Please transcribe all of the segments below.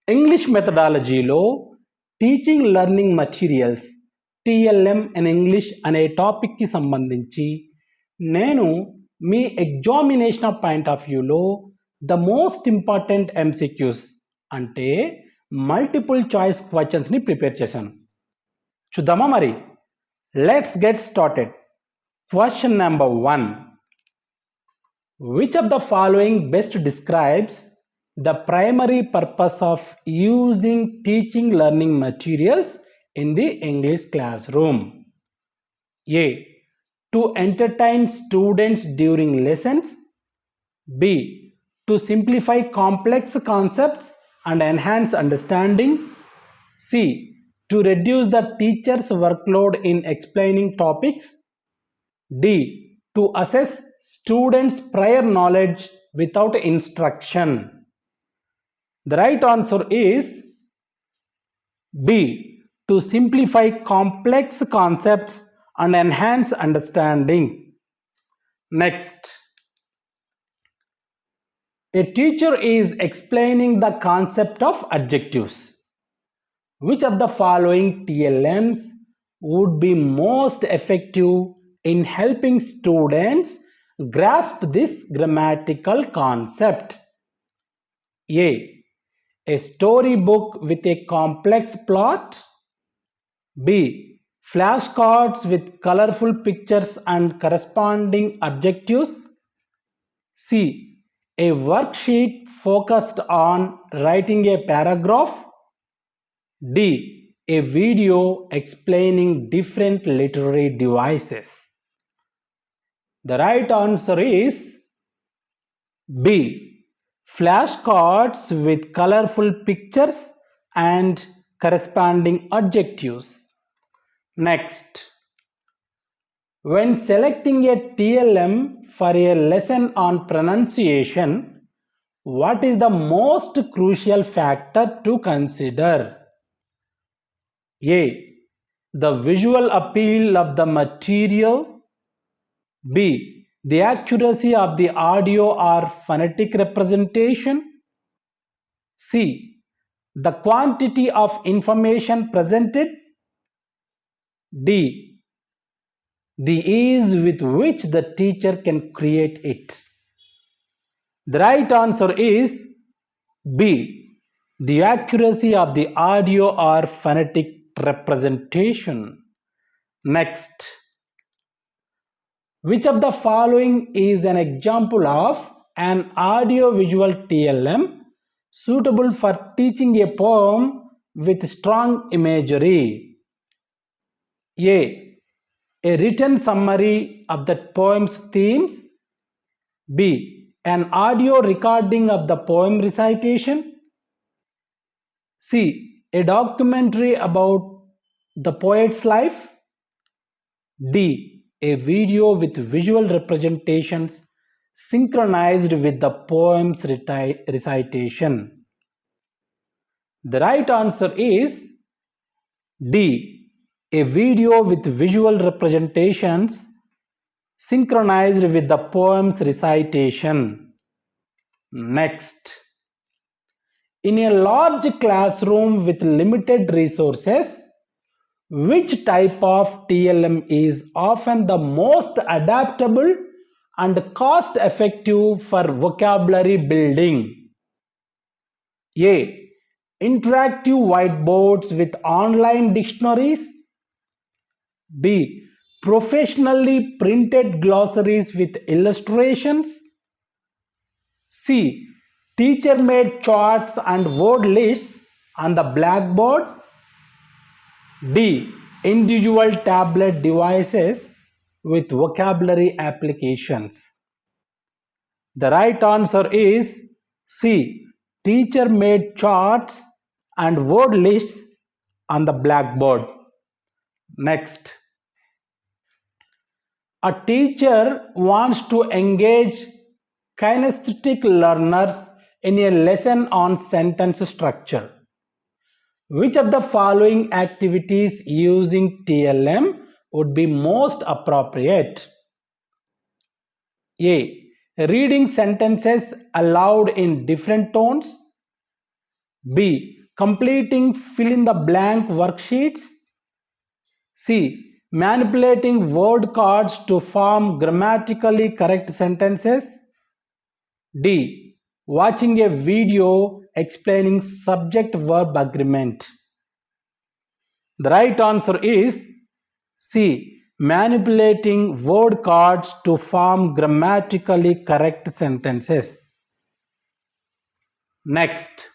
English మెథడాలజీలో teaching learning materials TLM in English అనే టాపిక్కి సంబంధించి నేను మీ ఎగ్జామినేషన్ పాయింట్ ఆఫ్ వ్యూలో ద మోస్ట్ ఇంపార్టెంట్ MCQs అంటే మల్టిపుల్ చాయిస్ క్వశ్చన్స్ని ప్రిపేర్ చేశాను. చూద్దామా మరి? Let's get started. Question number 1. Which of the following best describes the primary purpose of using teaching learning materials in the English classroom? A. To entertain students during lessons. B. To simplify complex concepts and enhance understanding. C. To reduce the teacher's workload in explaining topics. D. To assess students' prior knowledge without instruction. The right answer is B. To simplify complex concepts and enhance understanding. Next. A teacher is explaining the concept of adjectives. Which of the following TLMs would be most effective in helping students grasp this grammatical concept? A. A storybook with a complex plot. B. Flashcards with colorful pictures and corresponding adjectives. C. A worksheet focused on writing a paragraph. D. A video explaining different literary devices. The right answer is B. Flashcards with colorful pictures and corresponding adjectives. Next. When selecting a TLM for a lesson on pronunciation, what is the most crucial factor to consider? A. The visual appeal of the material. B. The accuracy of the audio or phonetic representation. C. The quantity of information presented. D. The ease with which the teacher can create it. The right answer is B. The accuracy of the audio or phonetic representation. Next. Which of the following is an example of an audio-visual TLM suitable for teaching a poem with strong imagery? A. A written summary of that poem's themes. B. An audio recording of the poem recitation. C. A documentary about the poet's life. D. A video with visual representations synchronized with the poem's recitation. The right answer is D. A video with visual representations synchronized with the poem's recitation. Next. In a large classroom with limited resources, which type of TLM is often the most adaptable and cost-effective for vocabulary building? A. Interactive whiteboards with online dictionaries. B. Professionally printed glossaries with illustrations. C. Teacher-made charts and word lists on the blackboard. D. Individual tablet devices with vocabulary applications. The right answer is C. Teacher-made charts and word lists on the blackboard. Next. A teacher wants to engage kinesthetic learners in a lesson on sentence structure. Which of the following activities using TLM would be most appropriate? A. Reading sentences aloud in different tones. B. Completing fill in the blank worksheets. C. Manipulating word cards to form grammatically correct sentences. D. Watching a video explaining subject verb agreement. The right answer is C. Manipulating word cards to form grammatically correct sentences. Next,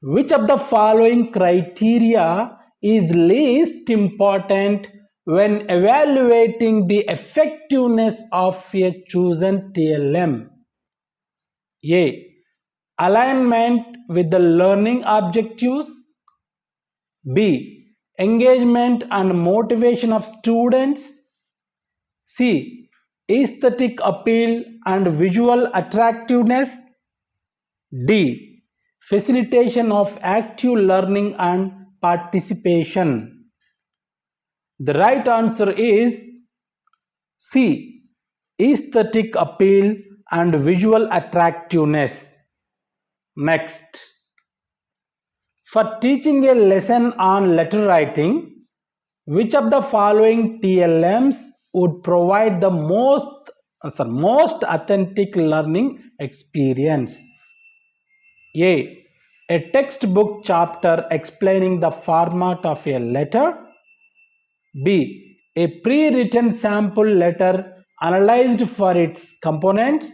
which of the following criteria is least important when evaluating the effectiveness of a chosen TLM? A. Alignment with the learning objectives. B. Engagement and motivation of students. C. Aesthetic appeal and visual attractiveness. D. Facilitation of active learning and participation. The right answer is C. Aesthetic appeal and visual attractiveness. Next, for teaching a lesson on letter writing, which of the following TLMs would provide the most authentic learning experience? A. A textbook chapter explaining the format of a letter. B. A pre-written sample letter analyzed for its components.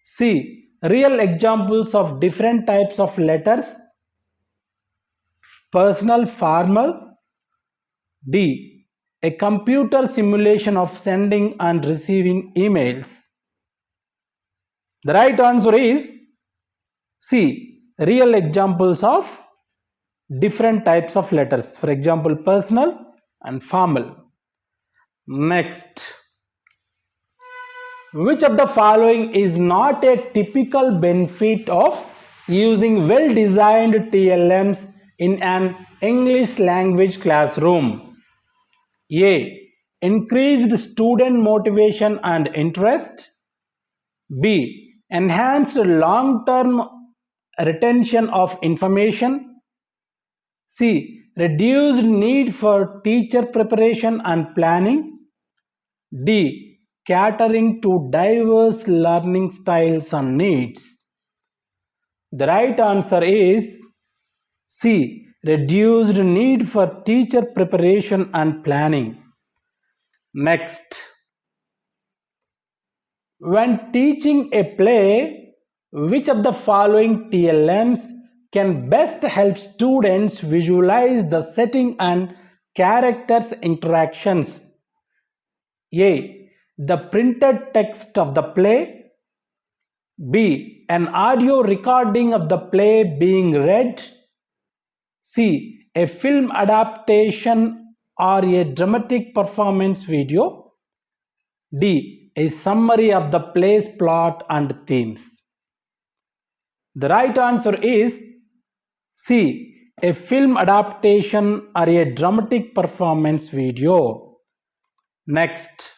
C. Real examples of different types of letters. Personal, formal. D. A computer simulation of sending and receiving emails. The right answer is C. Real examples of different types of letters. For example, personal and formal. Next, which of the following is not a typical benefit of using well-designed TLMs in an English language classroom? A. Increased student motivation and interest. B. Enhanced long-term retention of information. C. Reduced need for teacher preparation and planning. D. Catering to diverse learning styles and needs. The right answer is C. Reduced need for teacher preparation and planning. Next, when teaching a play, which of the following TLMs can best help students visualize the setting and characters' interactions? A. The printed text of the play. B. An audio recording of the play being read. C. A film adaptation or a dramatic performance video. D. A summary of the play's plot and themes. The right answer is C. A film adaptation or a dramatic performance video. Next,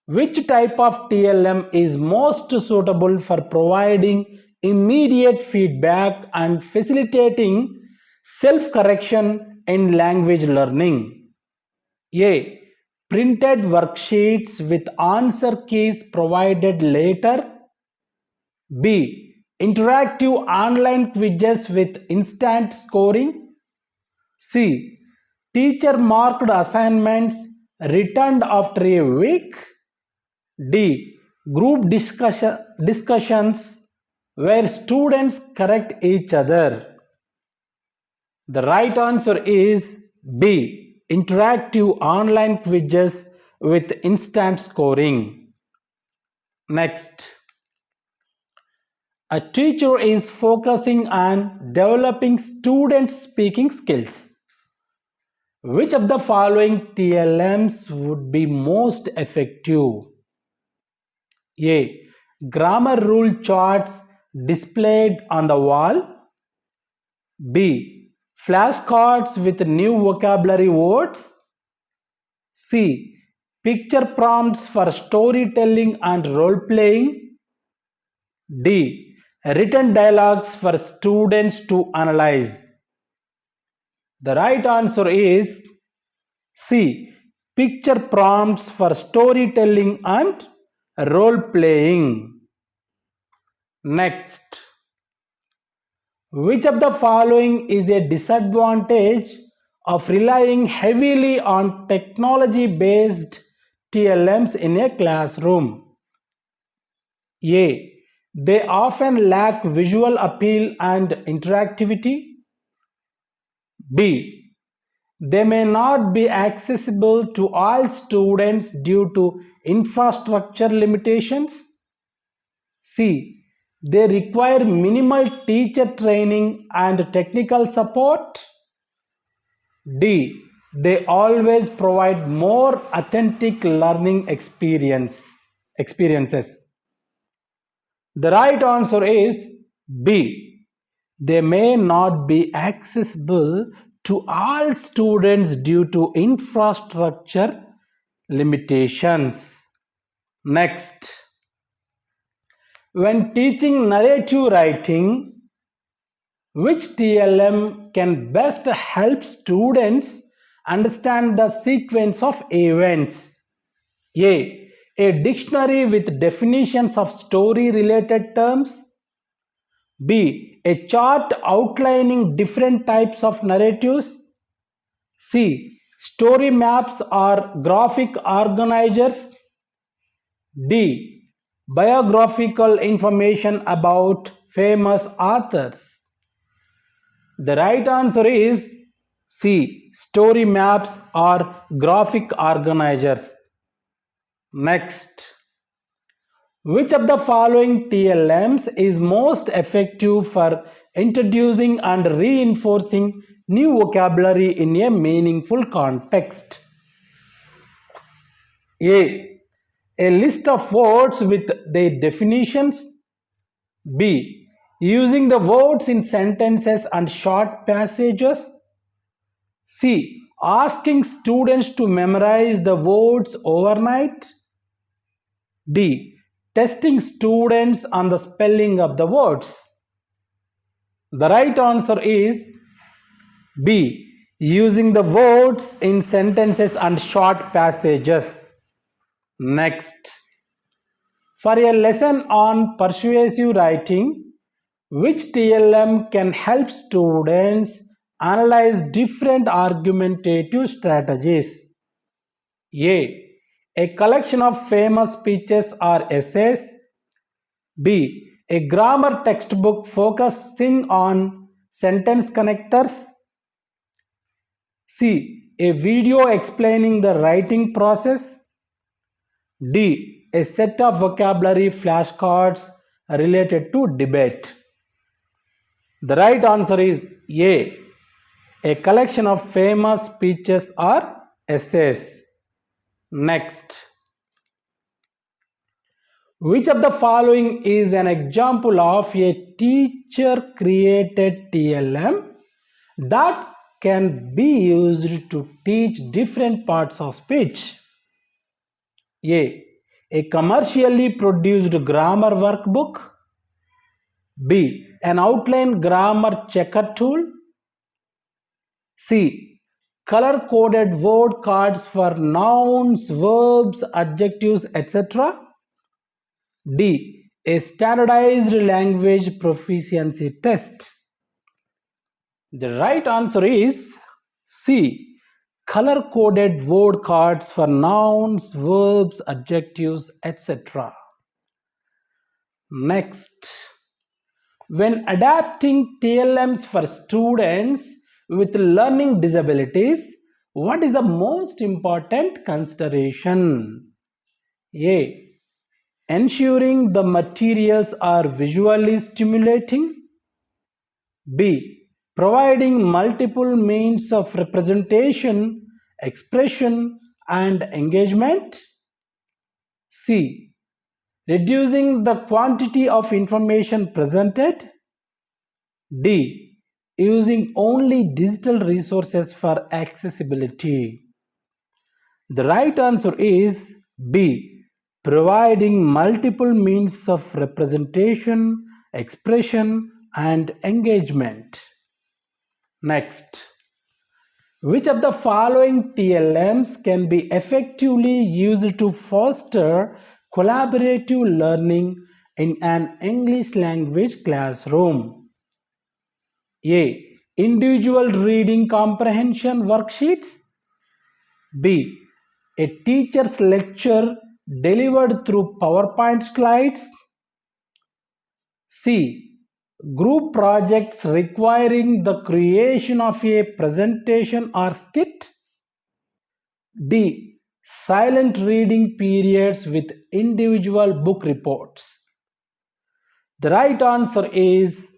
which type of TLM is most suitable for providing immediate feedback and facilitating self-correction in language learning? A. Printed worksheets with answer keys provided later. B. Interactive online quizzes with instant scoring. C. Teacher marked assignments returned after a week. D. Group discussions where students correct each other. The right answer is B. Interactive online quizzes with instant scoring. Next, a teacher is focusing on developing students' speaking skills. Which of the following TLMs would be most effective? A. Grammar rule charts displayed on the wall. B. Flashcards with new vocabulary words. C. Picture prompts for storytelling and role playing. D. written dialogues for students to analyze. The right answer is C. Picture prompts for storytelling and role playing. Next, which of the following is a disadvantage of relying heavily on technology based TLMs in a classroom? A. They often lack visual appeal and interactivity. B. They may not be accessible to all students due to infrastructure limitations. C. They require minimal teacher training and technical support. D. They always provide more authentic learning experiences. The right answer is B. They may not be accessible to all students due to infrastructure limitations. Next, when teaching narrative writing, which TLM can best help students understand the sequence of events? A. A dictionary with definitions of story related terms. B. A chart outlining different types of narratives. C. Story maps or graphic organizers. D. Biographical information about famous authors. The right answer is C. Story maps or graphic organizers. Next, which of the following TLMs is most effective for introducing and reinforcing new vocabulary in a meaningful context? A. A list of words with their definitions. B. Using the words in sentences and short passages. C. Asking students to memorize the words overnight. D. Testing students on the spelling of the words. The right answer is B. Using the words in sentences and short passages. Next, for a lesson on persuasive writing, which TLM can help students analyze different argumentative strategies? A. A collection of famous speeches or essays. B. A grammar textbook focusing on sentence connectors. C. A video explaining the writing process. D. A set of vocabulary flashcards related to debate. The right answer is A. A collection of famous speeches or essays. Next, which of the following is an example of a teacher created TLM that can be used to teach different parts of speech? A. A commercially produced grammar workbook. B. An outline grammar checker tool. C. Color-coded word cards for nouns, verbs, adjectives, etc. D. A standardized language proficiency test. The right answer is C. Color-coded word cards for nouns, verbs, adjectives, etc. Next, when adapting TLMs for students with learning disabilities, what is the most important consideration? A. Ensuring the materials are visually stimulating. B. Providing multiple means of representation, expression, and engagement. C. Reducing the quantity of information presented. D. Using only digital resources for accessibility. The right answer is B. Providing multiple means of representation, expression, and engagement. Next, which of the following TLMs can be effectively used to foster collaborative learning in an English language classroom? A. Individual reading comprehension worksheets. B. A teacher's lecture delivered through PowerPoint slides. C. Group projects requiring the creation of a presentation or skit. D. Silent reading periods with individual book reports. The right answer is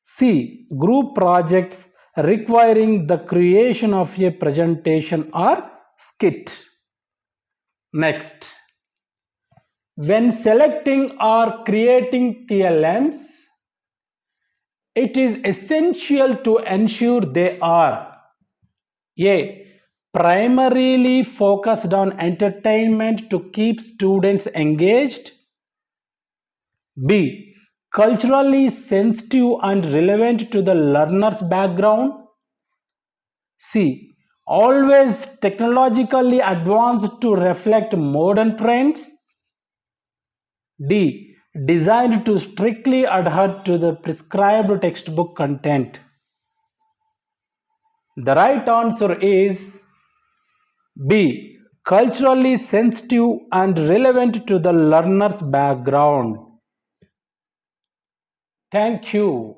C. Group projects requiring the creation of a presentation or skit. Next, when selecting or creating TLMs, it is essential to ensure they are A. Primarily focused on entertainment to keep students engaged. B. Culturally sensitive and relevant to the learner's background. C. Always technologically advanced to reflect modern trends. D. Designed to strictly adhere to the prescribed textbook content. The right answer is B. Culturally sensitive and relevant to the learner's background. Thank you.